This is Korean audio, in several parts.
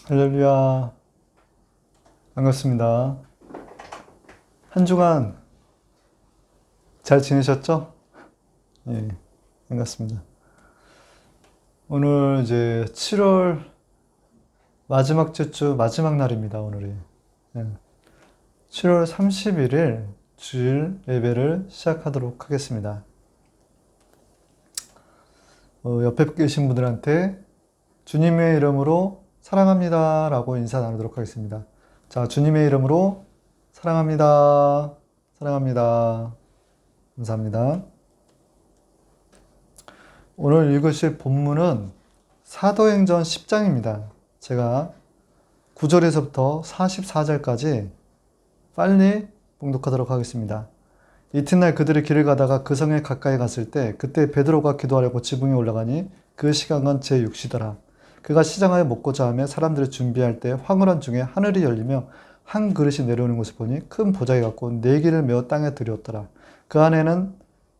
할렐루야. 반갑습니다. 한 주간 잘 지내셨죠? 예, 반갑습니다. 오늘 이제 7월 마지막 주 마지막 날입니다, 오늘이. 예, 7월 31일 주일 예배를 시작하도록 하겠습니다. 옆에 계신 분들한테 주님의 이름으로 사랑합니다 라고 인사 나누도록 하겠습니다. 자, 주님의 이름으로 사랑합니다. 사랑합니다. 감사합니다. 오늘 읽으실 본문은 사도행전 10장입니다. 제가 9절에서부터 44절까지 빨리 봉독하도록 하겠습니다. 이튿날 그들이 길을 가다가 그 성에 가까이 갔을 때 그때 베드로가 기도하려고 지붕에 올라가니 그 시간은 제6시더라. 그가 시장하여 먹고자 하며 사람들을 준비할 때 황홀한 중에 하늘이 열리며 한 그릇이 내려오는 것을 보니 큰 보자기 같고 네 개를 메어 땅에 들였더라. 그 안에는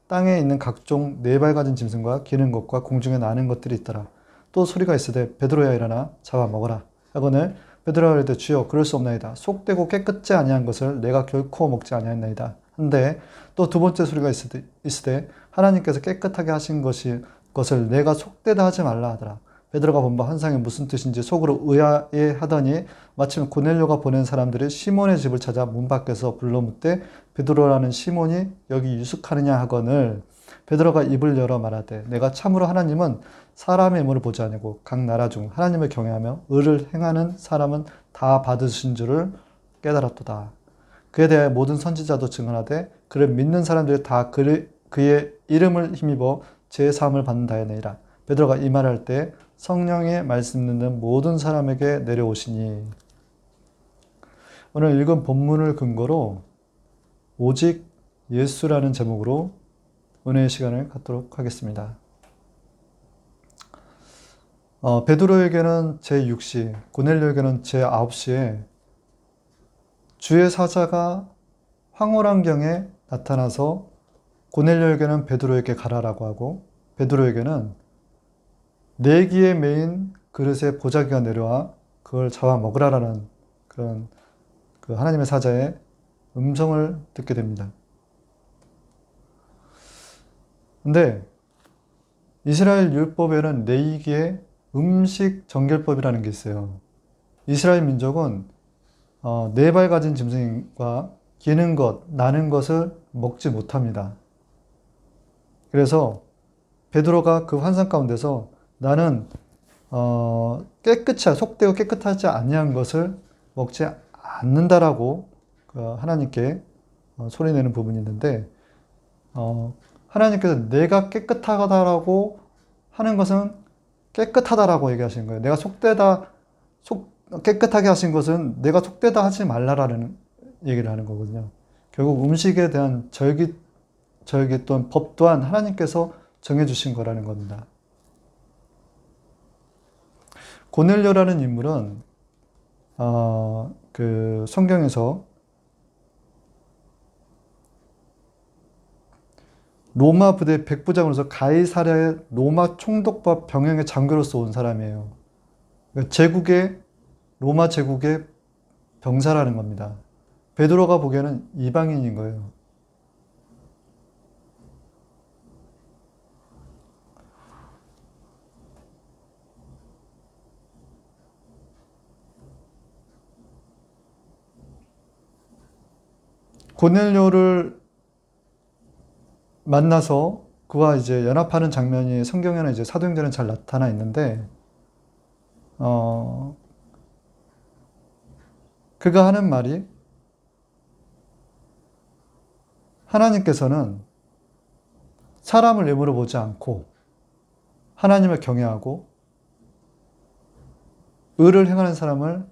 땅에 있는 각종 네 발 가진 짐승과 기는 것과 공중에 나는 것들이 있더라. 또 소리가 있으되 베드로야 일어나 잡아 먹어라 하거늘 베드로가 이르되 주여 그럴 수 없나이다. 속되고 깨끗지 아니한 것을 내가 결코 먹지 아니하였나이다. 한데 또 두 번째 소리가 있으되 하나님께서 깨끗하게 하신 것을 내가 속되다 하지 말라 하더라. 베드로가 본 바 환상이 무슨 뜻인지 속으로 의아해하더니 마침 고넬료가 보낸 사람들이 시몬의 집을 찾아 문 밖에서 불러 묻되 베드로라는 시몬이 여기 유숙하느냐 하거늘 베드로가 입을 열어 말하되 내가 참으로 하나님은 사람의 의모를 보지 아니고 각 나라 중 하나님을 경외하며 의를 행하는 사람은 다 받으신 줄을 깨달았도다. 그에 대해 모든 선지자도 증언하되 그를 믿는 사람들이 다 그의 이름을 힘입어 제사함을 받는다하니라. 베드로가 이 말을 할 때 성령의 말씀 듣는 모든 사람에게 내려오시니. 오늘 읽은 본문을 근거로 오직 예수라는 제목으로 은혜의 시간을 갖도록 하겠습니다. 베드로에게는 제6시, 고넬료에게는 제9시에 주의 사자가 황홀한경에 나타나서 고넬료에게는 베드로에게 가라라고 하고 베드로에게는 네기에 메인 그릇에 보자기가 내려와 그걸 잡아 먹으라라는 그런 그 하나님의 사자의 음성을 듣게 됩니다. 근데 이스라엘 율법에는 레위기에 음식 정결법이라는 게 있어요. 이스라엘 민족은 네 발 가진 짐승과 기는 것, 나는 것을 먹지 못합니다. 그래서 베드로가 그 환상 가운데서 나는 속되고 깨끗하지 아니한 것을 먹지 않는다라고 하나님께 소리내는 부분이 있는데 하나님께서 내가 깨끗하다라고 하는 것은 깨끗하다라고 얘기하시는 거예요. 내가 깨끗하게 하신 것은 내가 속되다 하지 말라라는 얘기를 하는 거거든요. 결국 음식에 대한 절기 또는 법 또한 하나님께서 정해주신 거라는 겁니다. 고넬료라는 인물은 그 성경에서 로마 부대 백부장으로서 가이사랴의 로마 총독과 병영의 장교로서 온 사람이에요. 그러니까 로마 제국의 병사라는 겁니다. 베드로가 보기에는 이방인인 거예요. 고넬료를 만나서 그와 이제 연합하는 장면이 성경에는 이제 사도행전에 잘 나타나 있는데, 그가 하는 말이 하나님께서는 사람을 외모로 보지 않고 하나님을 경외하고 의를 행하는 사람을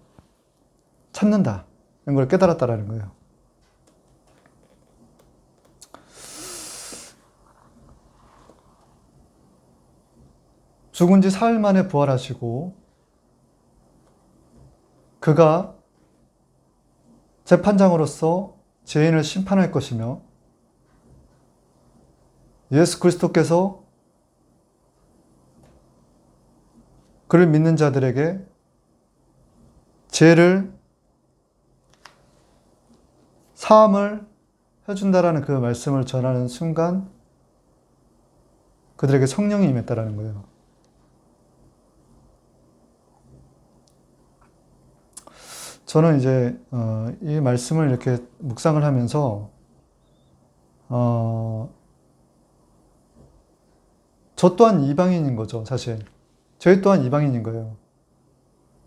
찾는다. 이런 걸 깨달았다라는 거예요. 죽은 지 사흘 만에 부활하시고 그가 재판장으로서 죄인을 심판할 것이며 예수 그리스도께서 그를 믿는 자들에게 죄를 사함을 해준다라는 그 말씀을 전하는 순간 그들에게 성령이 임했다라는 거예요. 저는 이제 이 말씀을 이렇게 묵상을 하면서 저 또한 이방인인 거죠, 사실. 저희 또한 이방인인 거예요.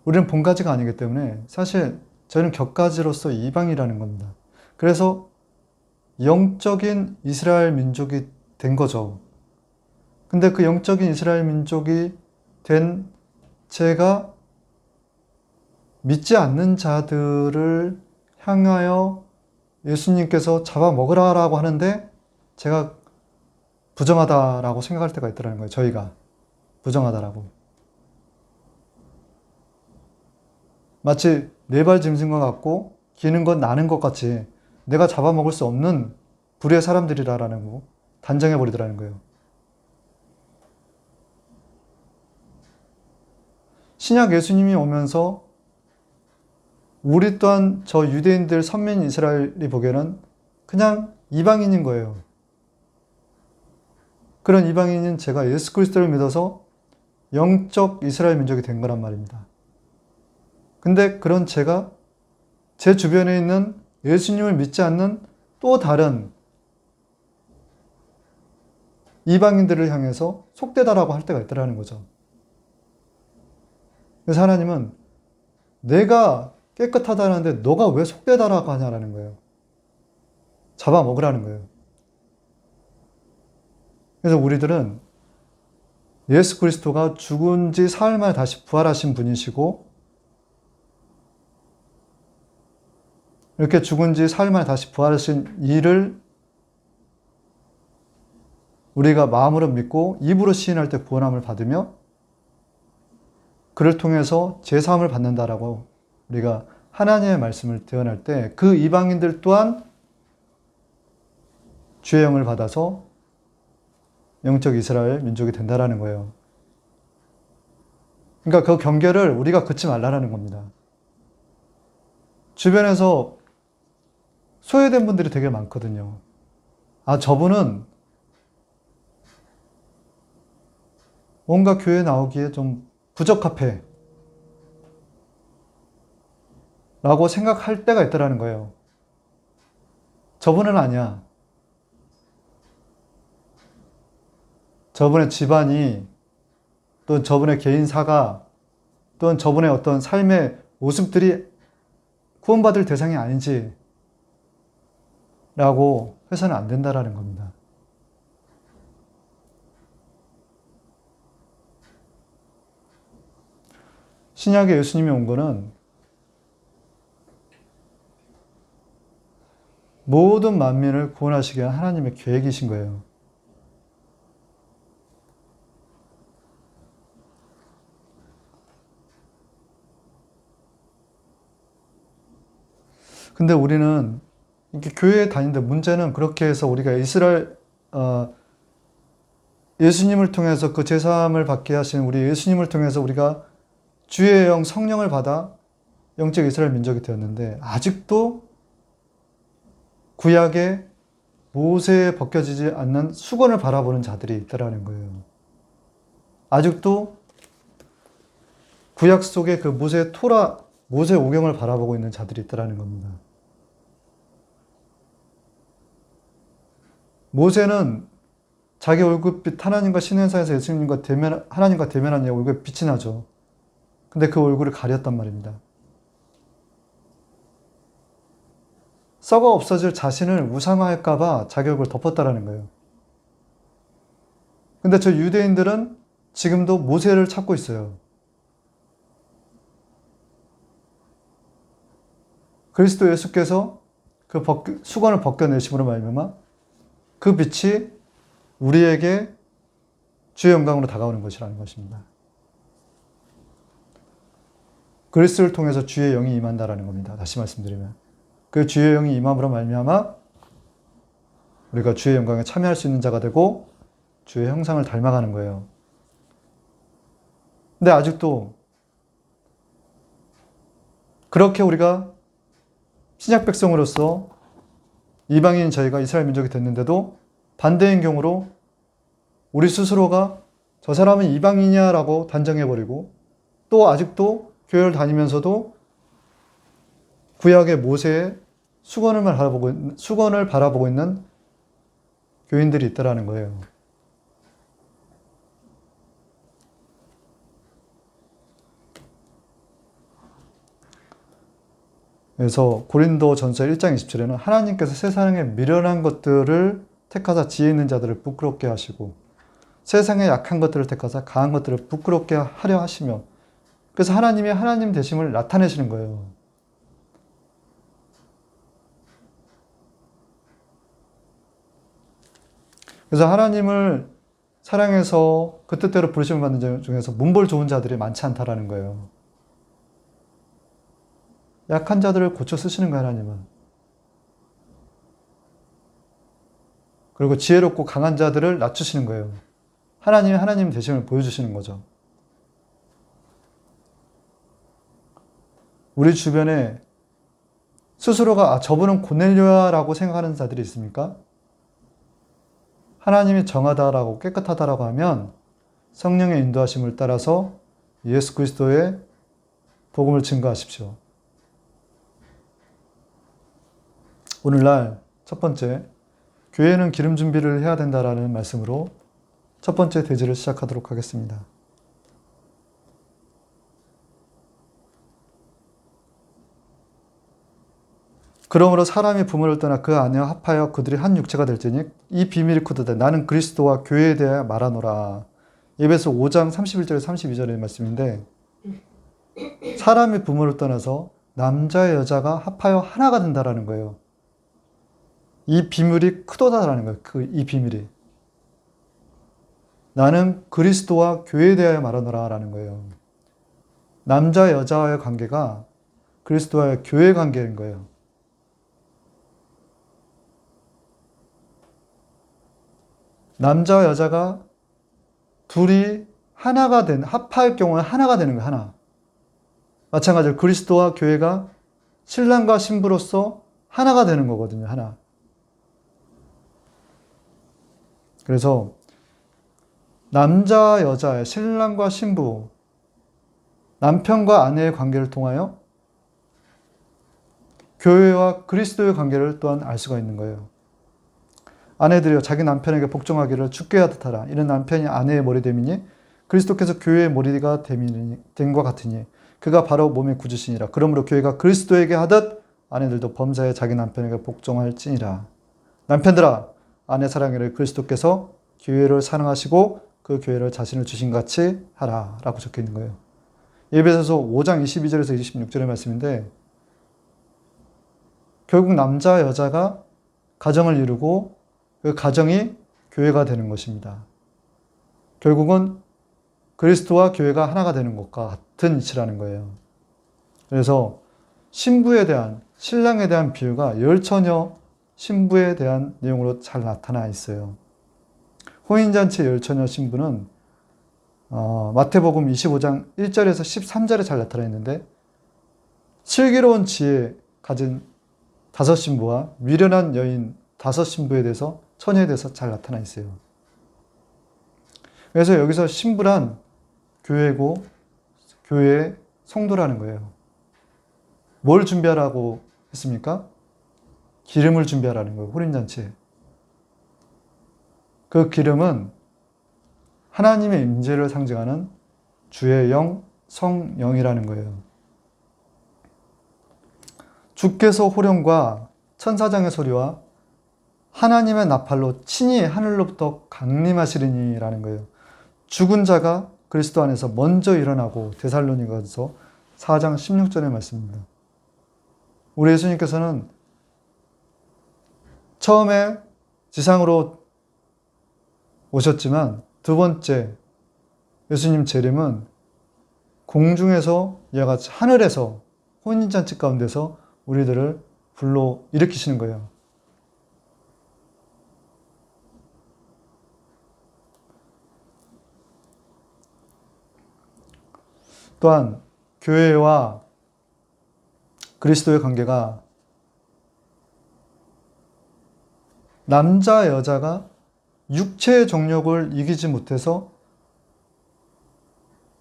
우리는 본가지가 아니기 때문에 사실 저희는 격가지로서 이방이라는 겁니다. 그래서 영적인 이스라엘 민족이 된 거죠. 근데 그 영적인 이스라엘 민족이 된 제가 믿지 않는 자들을 향하여 예수님께서 잡아먹으라라고 하는데 제가 부정하다라고 생각할 때가 있더라는 거예요. 저희가 부정하다라고. 마치 네 발 짐승과 같고 기는 건 나는 것 같이 내가 잡아먹을 수 없는 불의의 사람들이라는 거 단정해버리더라는 거예요. 신약 예수님이 오면서 우리 또한 저 유대인들 선민 이스라엘이 보기에는 그냥 이방인인 거예요. 그런 이방인인 제가 예수 그리스도를 믿어서 영적 이스라엘 민족이 된 거란 말입니다. 근데 그런 제가 제 주변에 있는 예수님을 믿지 않는 또 다른 이방인들을 향해서 속되다라고 할 때가 있더라는 거죠. 그래서 하나님은 내가 깨끗하다는데 너가 왜 속되다라고 하냐라는 거예요. 잡아먹으라는 거예요. 그래서 우리들은 예수 그리스도가 죽은 지 사흘 만에 다시 부활하신 분이시고 이렇게 죽은 지 사흘 만에 다시 부활하신 이를 우리가 마음으로 믿고 입으로 시인할 때 구원함을 받으며 그를 통해서 제사함을 받는다라고 우리가 하나님의 말씀을 대언할 때 그 이방인들 또한 주의 영을 받아서 영적 이스라엘 민족이 된다라는 거예요. 그러니까 그 경계를 우리가 긋지 말라는 겁니다. 주변에서 소외된 분들이 되게 많거든요. 아, 저분은 뭔가 교회 나오기에 좀 부적합해 라고 생각할 때가 있더라는 거예요. 저분은 아니야. 저분의 집안이 또는 저분의 개인사가 또는 저분의 어떤 삶의 모습들이 구원받을 대상이 아닌지 라고 해서는 안 된다라는 겁니다. 신약에 예수님이 온 거는 모든 만민을 구원하시기 위한 하나님의 계획이신 거예요. 근데 우리는 이렇게 교회에 다니는데 문제는 그렇게 해서 우리가 예수님을 통해서 그 제사함을 받게 하신 우리 예수님을 통해서 우리가 주의 영 성령을 받아 영적 이스라엘 민족이 되었는데 아직도 구약의 모세에 벗겨지지 않는 수건을 바라보는 자들이 있다라는 거예요. 아직도 구약 속에 그 모세 토라, 모세 오경을 바라보고 있는 자들이 있다라는 겁니다. 모세는 자기 얼굴빛 하나님과 신hen사에서 예수님과 하나님과 대면한 얼굴에 빛이 나죠. 근데 그 얼굴을 가렸단 말입니다. 썩어 없어질 자신을 우상화할까봐 자기 얼굴을 덮었다라는 거예요. 근데 저 유대인들은 지금도 모세를 찾고 있어요. 그리스도 예수께서 그 수건을 벗겨내심으로 말미암아 그 빛이 우리에게 주의 영광으로 다가오는 것이라는 것입니다. 그리스도를 통해서 주의 영이 임한다라는 겁니다. 다시 말씀드리면 그 주의 영이 임함으로 말미암아 우리가 주의 영광에 참여할 수 있는 자가 되고 주의 형상을 닮아가는 거예요. 근데 아직도 그렇게 우리가 신약 백성으로서 이방인 저희가 이스라엘 민족이 됐는데도 반대인 경우로 우리 스스로가 저 사람은 이방인이야 라고 단정해버리고 또 아직도 교회를 다니면서도 구약의 모세의 수건을 바라보고 있는 교인들이 있다라는 거예요. 그래서 고린도전서 1장 27에는 하나님께서 세상에 미련한 것들을 택하사 지혜 있는 자들을 부끄럽게 하시고 세상에 약한 것들을 택하사 강한 것들을 부끄럽게 하려 하시며 그래서 하나님이 하나님 되심을 나타내시는 거예요. 그래서 하나님을 사랑해서 그 뜻대로 부르심을 받는 자 중에서 문벌 좋은 자들이 많지 않다라는 거예요. 약한 자들을 고쳐 쓰시는 거예요, 하나님은. 그리고 지혜롭고 강한 자들을 낮추시는 거예요. 하나님이 하나님 되심을 보여주시는 거죠. 우리 주변에 스스로가 저분은 고넬료야라고 생각하는 자들이 있습니까? 하나님이 정하다라고 깨끗하다라고 하면 성령의 인도하심을 따라서 예수 그리스도의 복음을 증거하십시오. 오늘날 첫 번째, 교회는 기름 준비를 해야 된다라는 말씀으로 첫 번째 대지를 시작하도록 하겠습니다. 그러므로 사람이 부모를 떠나 그 아내와 합하여 그들이 한 육체가 될지니 이 비밀이 굳어다. 나는 그리스도와 교회에 대하여 말하노라. 에베소 5장 31절 32절의 말씀인데 사람이 부모를 떠나서 남자와 여자가 합하여 하나가 된다라는 거예요. 이 비밀이 크도다라는 거예요. 이 비밀이. 나는 그리스도와 교회에 대하여 말하노라 라는 거예요. 남자 여자와의 관계가 그리스도와의 교회 관계인 거예요. 남자와 여자가 둘이 하나가 합할 경우에 하나가 되는 거예요. 하나. 마찬가지로 그리스도와 교회가 신랑과 신부로서 하나가 되는 거거든요. 하나. 그래서 남자와 여자의 신랑과 신부, 남편과 아내의 관계를 통하여 교회와 그리스도의 관계를 또한 알 수가 있는 거예요. 아내들이여 자기 남편에게 복종하기를 주께 하듯 하라. 이는 남편이 아내의 머리됨이니 그리스도께서 교회의 머리가 됨과 같으니 그가 바로 몸의 구주시니라. 그러므로 교회가 그리스도에게 하듯 아내들도 범사에 자기 남편에게 복종할지니라. 남편들아 아내 사랑하기를 그리스도께서 교회를 사랑하시고 그 교회를 자신을 주신 같이 하라 라고 적혀 있는 거예요. 에베소서 5장 22절에서 26절의 말씀인데 결국 남자 여자가 가정을 이루고 그 가정이 교회가 되는 것입니다. 결국은 그리스도와 교회가 하나가 되는 것과 같은 이치라는 거예요. 그래서 신부에 대한, 신랑에 대한 비유가 열처녀 신부에 대한 내용으로 잘 나타나 있어요. 혼인잔치 열처녀 신부는 마태복음 25장 1절에서 13절에 잘 나타나 있는데 슬기로운 지혜 가진 다섯 신부와 미련한 여인 다섯 신부에 대해서 처녀에 대해서 잘 나타나 있어요. 그래서 여기서 신부란 교회고 교회의 성도라는 거예요. 뭘 준비하라고 했습니까? 기름을 준비하라는 거예요. 혼인잔치에. 그 기름은 하나님의 임재를 상징하는 주의 영, 성령이라는 거예요. 주께서 호령과 천사장의 소리와 하나님의 나팔로 친히 하늘로부터 강림하시리니라는 거예요. 죽은 자가 그리스도 안에서 먼저 일어나고 데살로니가서 4장 16절의 말씀입니다. 우리 예수님께서는 처음에 지상으로 오셨지만 두 번째 예수님 재림은 공중에서 이와 같이 하늘에서 혼인잔치 가운데서 우리들을 불러 일으키시는 거예요. 또한 교회와 그리스도의 관계가 남자, 여자가 육체의 정욕을 이기지 못해서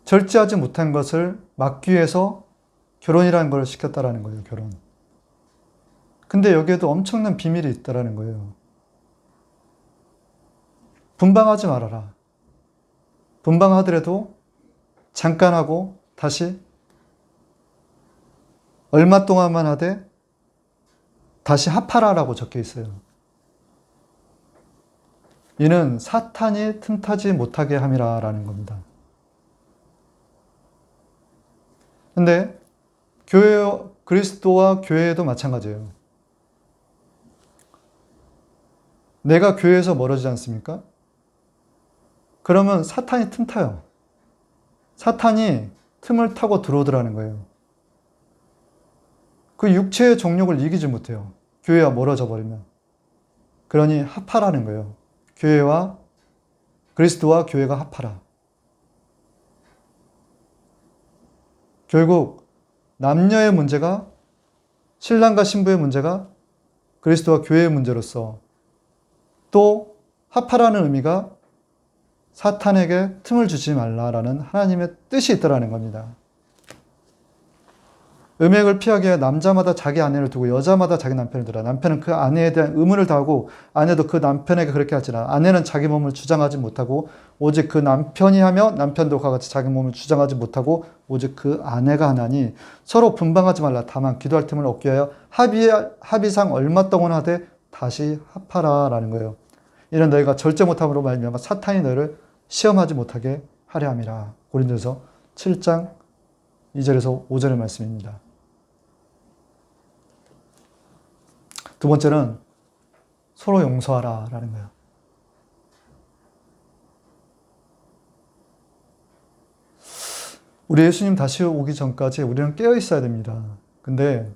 절제하지 못한 것을 막기 위해서 결혼이라는 걸 시켰다라는 거예요, 결혼. 근데 여기에도 엄청난 비밀이 있다라는 거예요. 분방하지 말아라. 분방하더라도 잠깐 하고 다시 얼마 동안만 하되 다시 합하라라고 적혀 있어요. 이는 사탄이 틈타지 못하게 함이라라는 겁니다. 근데 그리스도와 교회에도 마찬가지예요. 내가 교회에서 멀어지지 않습니까? 그러면 사탄이 틈타요. 사탄이 틈을 타고 들어오더라는 거예요. 그 육체의 정욕을 이기지 못해요. 교회와 멀어져 버리면. 그러니 합하라는 거예요. 그리스도와 교회가 합하라. 결국 남녀의 문제가, 신랑과 신부의 문제가 그리스도와 교회의 문제로서, 또 합하라는 의미가 사탄에게 틈을 주지 말라라는 하나님의 뜻이 있다라는 겁니다. 음행을 피하기 위해 남자마다 자기 아내를 두고 여자마다 자기 남편을 두라. 남편은 그 아내에 대한 의무를 다하고 아내도 그 남편에게 그렇게 하지라. 아내는 자기 몸을 주장하지 못하고 오직 그 남편이 하며 남편도 그와 같이 자기 몸을 주장하지 못하고 오직 그 아내가 하나니 서로 분방하지 말라. 다만 기도할 틈을 얻기 위하여 합의상 얼마 동안 하되 다시 합하라라는 거예요. 이는 너희가 절제 못함으로 말미암아 사탄이 너희를 시험하지 못하게 하려 함이라. 고린도서 7장 2절에서 5절의 말씀입니다. 두 번째는 서로 용서하라라는 거예요. 우리 예수님 다시 오기 전까지 우리는 깨어 있어야 됩니다. 근데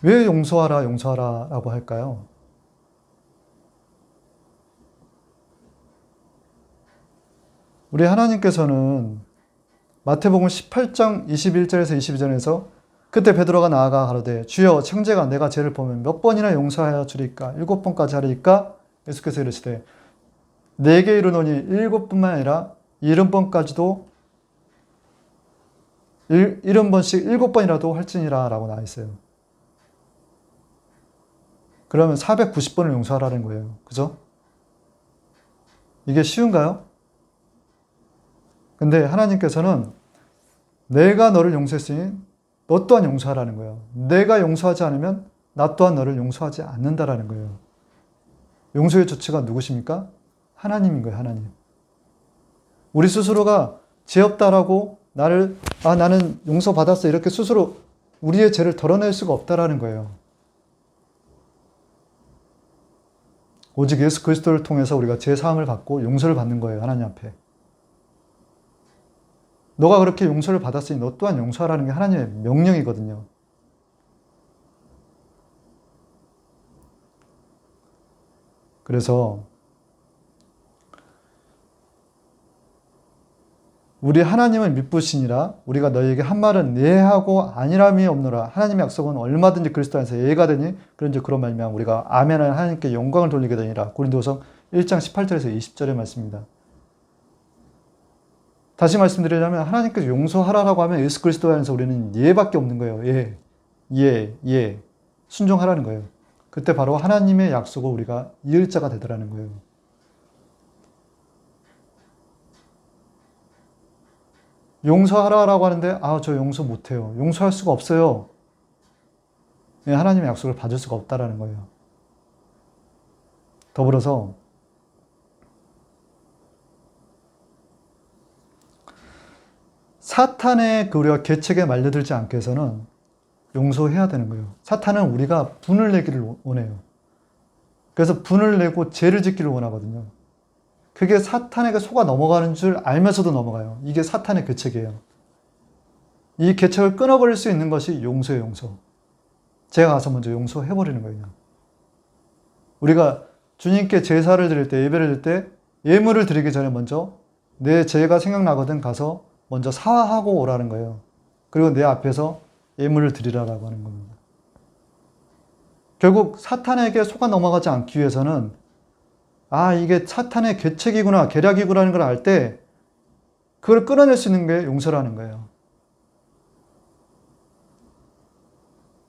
왜 용서하라라고 할까요? 우리 하나님께서는 마태복음 18장 21절에서 22절에서 그때 베드로가 나아가 가로되 주여 형제가 내가 죄를 범하면 몇 번이나 용서하여 주리까? 7번까지 하리까? 예수께서 이르시되 내게 이르노니 7번뿐만 아니라 70번까지도 70번씩 7번이라도 할지니라 라고 나와 있어요. 그러면 490번을 용서하라는 거예요. 그죠? 이게 쉬운가요? 근데 하나님께서는 내가 너를 용서했으니 너 또한 용서하라는 거예요. 내가 용서하지 않으면 나 또한 너를 용서하지 않는다라는 거예요. 용서의 주체가 누구십니까? 하나님인 거예요, 하나님. 우리 스스로가 죄 없다라고 나는 용서받았어. 이렇게 스스로 우리의 죄를 덜어낼 수가 없다라는 거예요. 오직 예수 그리스도를 통해서 우리가 죄 사함을 받고 용서를 받는 거예요, 하나님 앞에. 너가 그렇게 용서를 받았으니 너 또한 용서하라는 게 하나님의 명령이거든요. 그래서 우리 하나님은 미쁘시니라 우리가 너희에게 한 말은 예하고 아니람이 없노라. 하나님의 약속은 얼마든지 그리스도 안에서 예가 되니 그런즉 그런 말미암아 우리가 아멘하는 하나님께 영광을 돌리게 되니라. 고린도서 1장 18절에서 20절의 말씀입니다. 다시 말씀드리자면 하나님께서 용서하라라고 하면 예수 그리스도 안에서 우리는 예밖에 없는 거예요. 예. 순종하라는 거예요. 그때 바로 하나님의 약속을 우리가 이을 자가 되더라는 거예요. 용서하라라고 하는데 저 용서 못해요. 용서할 수가 없어요. 하나님의 약속을 받을 수가 없다라는 거예요. 더불어서 사탄의 우리가 계책에 말려들지 않게 해서는 용서해야 되는 거예요. 사탄은 우리가 분을 내기를 원해요. 그래서 분을 내고 죄를 짓기를 원하거든요. 그게 사탄에게 속아 넘어가는 줄 알면서도 넘어가요. 이게 사탄의 계책이에요. 이 계책을 끊어버릴 수 있는 것이 용서예요, 용서. 제가 가서 먼저 용서해버리는 거예요. 우리가 주님께 제사를 드릴 때, 예배를 드릴 때 예물을 드리기 전에 먼저 내 죄가 생각나거든 가서 먼저 사화하고 오라는 거예요. 그리고 내 앞에서 예물을 드리라라고 하는 겁니다. 결국 사탄에게 속아 넘어가지 않기 위해서는 이게 사탄의 계책이구나, 계략이구나라는 걸 알 때 그걸 끌어낼 수 있는 게 용서라는 거예요.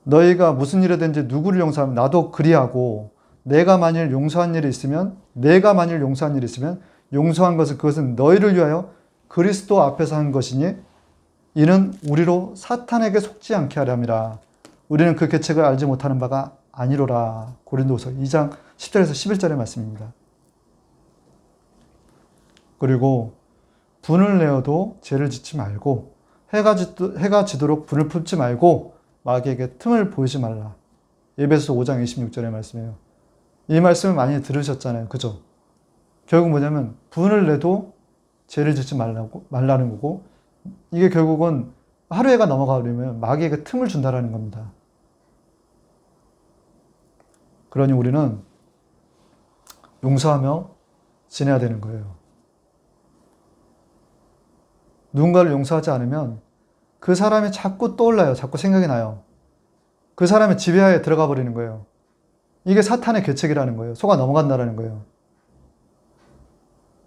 너희가 무슨 일이든지 누구를 용서하면 나도 그리하고 내가 만일 용서한 일이 있으면 용서한 것은 그것은 너희를 위하여 그리스도 앞에서 한 것이니 이는 우리로 사탄에게 속지 않게 하렴이라. 우리는 그 계책을 알지 못하는 바가 아니로라. 고린도후서 2장 10절에서 11절의 말씀입니다. 그리고 분을 내어도 죄를 짓지 말고 해가 지도록 분을 품지 말고 마귀에게 틈을 보이지 말라. 에베소서 5장 26절의 말씀이에요. 이 말씀을 많이 들으셨잖아요. 그죠? 결국 뭐냐면 분을 내도 죄를 짓지 말라는 거고, 이게 결국은 하루 해가 넘어가려면 마귀에게 틈을 준다라는 겁니다. 그러니 우리는 용서하며 지내야 되는 거예요. 누군가를 용서하지 않으면 그 사람이 자꾸 떠올라요. 자꾸 생각이 나요. 그 사람의 지배하에 들어가 버리는 거예요. 이게 사탄의 계책이라는 거예요. 속아 넘어간다라는 거예요.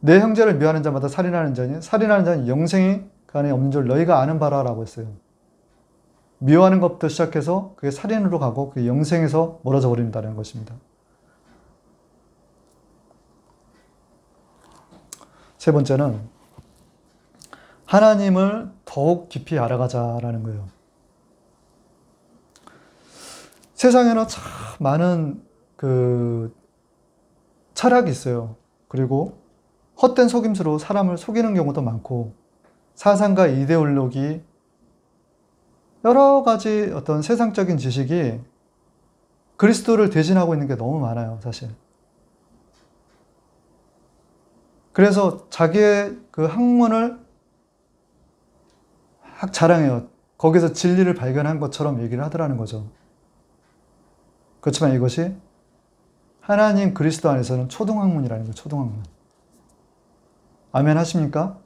내 형제를 미워하는 자마다 살인하는 자는 영생이 그 안에 없는 줄 너희가 아는 바라라고 했어요. 미워하는 것부터 시작해서 그게 살인으로 가고 그게 영생에서 멀어져 버린다는 것입니다. 세 번째는 하나님을 더욱 깊이 알아가자라는 거예요. 세상에는 참 많은 철학이 있어요. 그리고 헛된 속임수로 사람을 속이는 경우도 많고, 사상과 이데올로기, 여러 가지 어떤 세상적인 지식이 그리스도를 대신하고 있는 게 너무 많아요, 사실. 그래서 자기의 그 학문을 막 자랑해요. 거기서 진리를 발견한 것처럼 얘기를 하더라는 거죠. 그렇지만 이것이 하나님 그리스도 안에서는 초등학문이라는 거예요. 초등학문. 아멘 하십니까?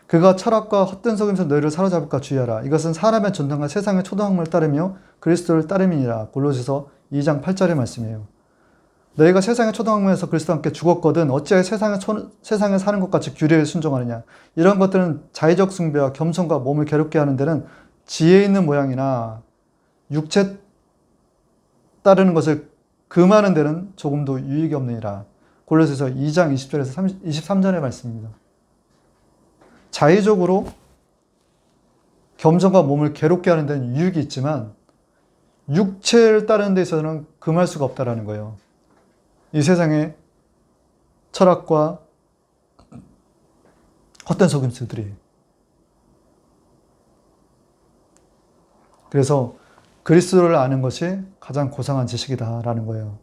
그가 철학과 헛된 속임수 너희를 사로잡을까 주의하라. 이것은 사람의 전통과 세상의 초등학문을 따르며 그리스도를 따름이니라. 골로새서 2장 8절의 말씀이에요. 너희가 세상의 초등학문에서 그리스도와 함께 죽었거든 어찌하여 세상에 사는 것 같이 규례에 순종하느냐. 이런 것들은 자의적 숭배와 겸손과 몸을 괴롭게 하는 데는 지혜 있는 모양이나 육체 따르는 것을 금하는 데는 조금도 유익이 없느니라. 골로새서 2장 20절에서 23절의 말씀입니다. 자의적으로 겸손과 몸을 괴롭게 하는 데는 유익이 있지만 육체를 따르는 데 있어서는 금할 수가 없다는 거예요. 이 세상의 철학과 헛된 속임수들이. 그래서 그리스도를 아는 것이 가장 고상한 지식이다라는 거예요.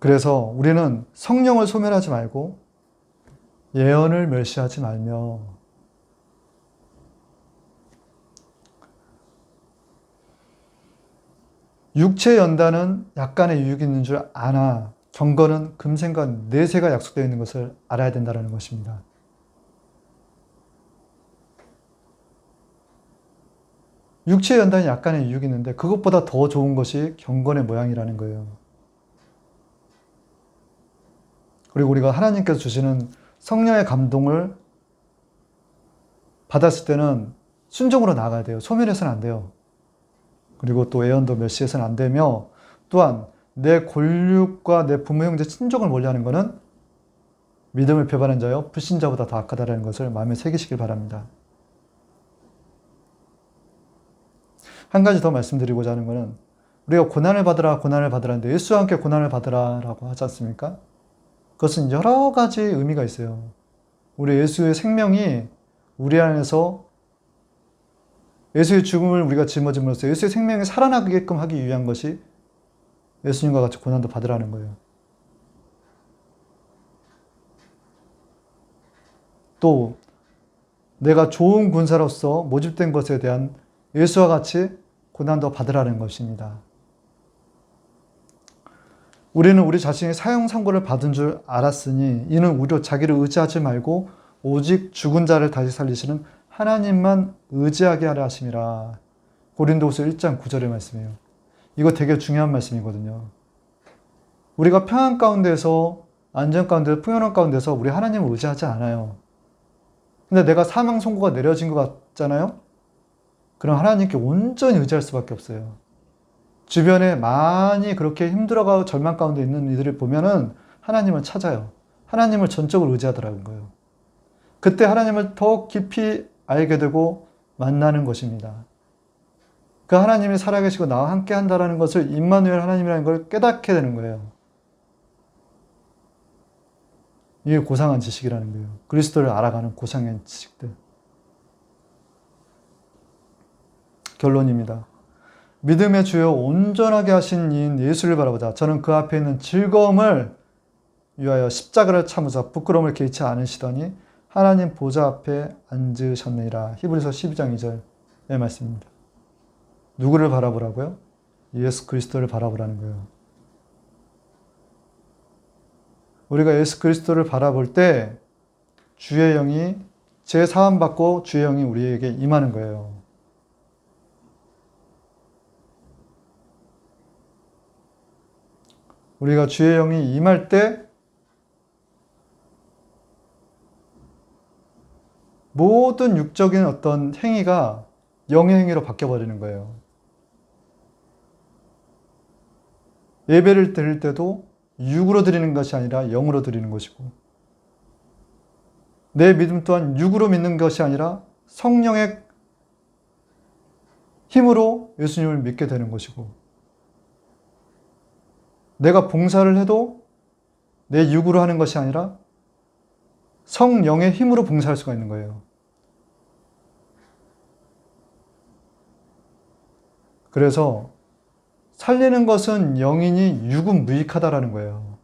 그래서 우리는 성령을 소멸하지 말고 예언을 멸시하지 말며 육체 연단은 약간의 유익이 있는 줄 아나 경건은 금생과 내세가 약속되어 있는 것을 알아야 된다는 것입니다. 육체 연단이 약간의 유익이 있는데 그것보다 더 좋은 것이 경건의 모양이라는 거예요. 그리고 우리가 하나님께서 주시는 성령의 감동을 받았을 때는 순종으로 나아가야 돼요. 소멸해서는 안 돼요. 그리고 또 예언도 멸시해서는 안 되며, 또한 내 골육과 내 부모 형제 친족을 멀리하는 것은 믿음을 배반한 자여 불신자보다 더 악하다는 것을 마음에 새기시길 바랍니다. 한 가지 더 말씀드리고자 하는 것은 우리가 고난을 받으라 하는데 예수와 함께 고난을 받으라라고 하지 않습니까? 그것은 여러 가지 의미가 있어요. 우리 예수의 생명이 우리 안에서 예수의 죽음을 우리가 짊어짐으로써 예수의 생명이 살아나게끔 하기 위한 것이 예수님과 같이 고난도 받으라는 거예요. 또 내가 좋은 군사로서 모집된 것에 대한 예수와 같이 고난도 받으라는 것입니다. 우리는 우리 자신이 사형 선고를 받은 줄 알았으니 이는 우리로 자기를 의지하지 말고 오직 죽은 자를 다시 살리시는 하나님만 의지하게 하려 하심이라. 고린도후서 1장 9절의 말씀이에요. 이거 되게 중요한 말씀이거든요. 우리가 평안 가운데서, 안전 가운데서, 풍요로운 가운데서 우리 하나님을 의지하지 않아요. 근데 내가 사망 선고가 내려진 것 같잖아요? 그럼 하나님께 온전히 의지할 수밖에 없어요. 주변에 많이 그렇게 힘들어가고 절망 가운데 있는 이들을 보면은 하나님을 찾아요. 하나님을 전적으로 의지하더라는 거예요. 그때 하나님을 더 깊이 알게 되고 만나는 것입니다. 그 하나님이 살아계시고 나와 함께 한다는 것을 임마누엘 하나님이라는 걸 깨닫게 되는 거예요. 이게 고상한 지식이라는 거예요. 그리스도를 알아가는 고상한 지식들. 결론입니다. 믿음의 주요 온전하게 하신 이인 예수를 바라보자. 저는 그 앞에 있는 즐거움을 위하여 십자가를 참으사 부끄러움을 개의치 않으시더니 하나님 보좌 앞에 앉으셨느니라. 히브리서 12장 2절의 말씀입니다. 누구를 바라보라고요? 예수 그리스도를 바라보라는 거예요. 우리가 예수 그리스도를 바라볼 때 주의 영이 제사함받고 주의 영이 우리에게 임하는 거예요. 우리가 주의 영이 임할 때 모든 육적인 어떤 행위가 영의 행위로 바뀌어버리는 거예요. 예배를 드릴 때도 육으로 드리는 것이 아니라 영으로 드리는 것이고, 내 믿음 또한 육으로 믿는 것이 아니라 성령의 힘으로 예수님을 믿게 되는 것이고, 내가 봉사를 해도 내 육으로 하는 것이 아니라 성령의 힘으로 봉사할 수가 있는 거예요. 그래서 살리는 것은 영이니 육은 무익하다라는 거예요.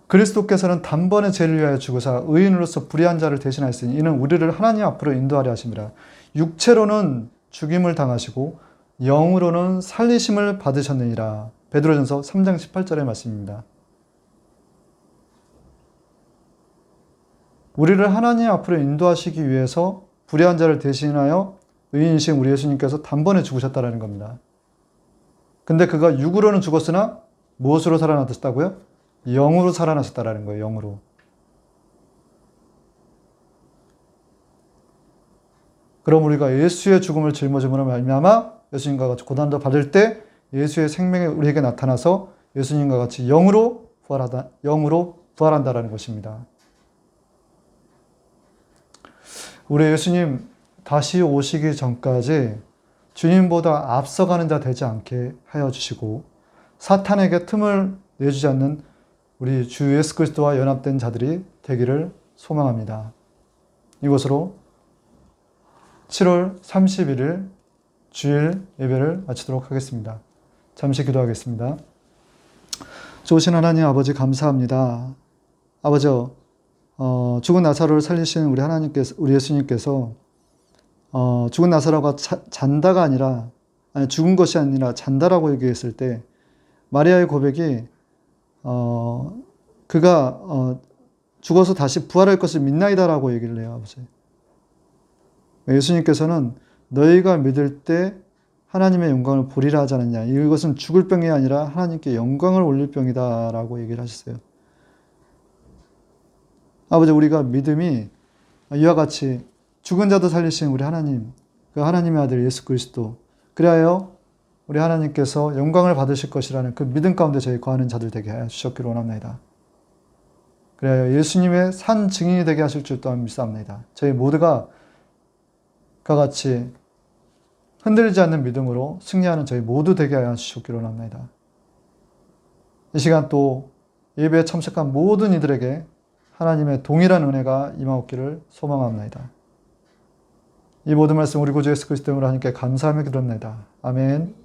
그리스도께서는 단번에 죄를 위하여 죽으사 의인으로서 불의한 자를 대신하였으니 이는 우리를 하나님 앞으로 인도하려 하심이라. 육체로는 죽임을 당하시고 영으로는 살리심을 받으셨느니라. 베드로전서 3장 18절의 말씀입니다. 우리를 하나님 앞으로 인도하시기 위해서 불의한 자를 대신하여 의인이신 우리 예수님께서 단번에 죽으셨다는 겁니다. 근데 그가 육으로는 죽었으나 무엇으로 살아나셨다고요? 영으로 살아나셨다는 거예요. 영으로. 그럼 우리가 예수의 죽음을 짊어짐으로 말미암아 예수님과 같이 고난도 받을 때 예수의 생명이 우리에게 나타나서 예수님과 같이 영으로 부활한다라는 것입니다. 우리 예수님 다시 오시기 전까지 주님보다 앞서가는 자 되지 않게 하여 주시고 사탄에게 틈을 내주지 않는 우리 주 예수 그리스도와 연합된 자들이 되기를 소망합니다. 이것으로 7월 31일 주일 예배를 마치도록 하겠습니다. 잠시 기도하겠습니다. 좋으신 하나님 아버지 감사합니다. 아버지, 죽은 나사로를 살리신 우리 하나님께서, 우리 예수님께서 죽은 나사로가 잔다가 아니라, 죽은 것이 아니라 잔다라고 얘기했을 때 마리아의 고백이 그가 죽어서 다시 부활할 것을 믿나이다라고 얘기를 해요, 아버지. 예수님께서는 너희가 믿을 때 하나님의 영광을 보리라 하지 않았냐. 이것은 죽을 병이 아니라 하나님께 영광을 올릴 병이다라고 얘기를 하셨어요. 아버지, 우리가 믿음이 이와 같이 죽은 자도 살리신 우리 하나님, 그 하나님의 아들 예수 그리스도, 그리하여 우리 하나님께서 영광을 받으실 것이라는 그 믿음 가운데 저희 거하는 자들 되게 하여 주셨기를 원합니다. 그리하여 예수님의 산 증인이 되게 하실 줄 또한 믿사옵나이다. 저희 모두가 그와 같이 흔들리지 않는 믿음으로 승리하는 저희 모두 되게 하여 주셨기를 원합니다. 이 시간 또 예배에 참석한 모든 이들에게 하나님의 동일한 은혜가 임하옵기를 소망합니다. 이 모든 말씀 우리 구주 예수 그리스도 이름으로 하나님께 감사하며 기도합니다. 아멘.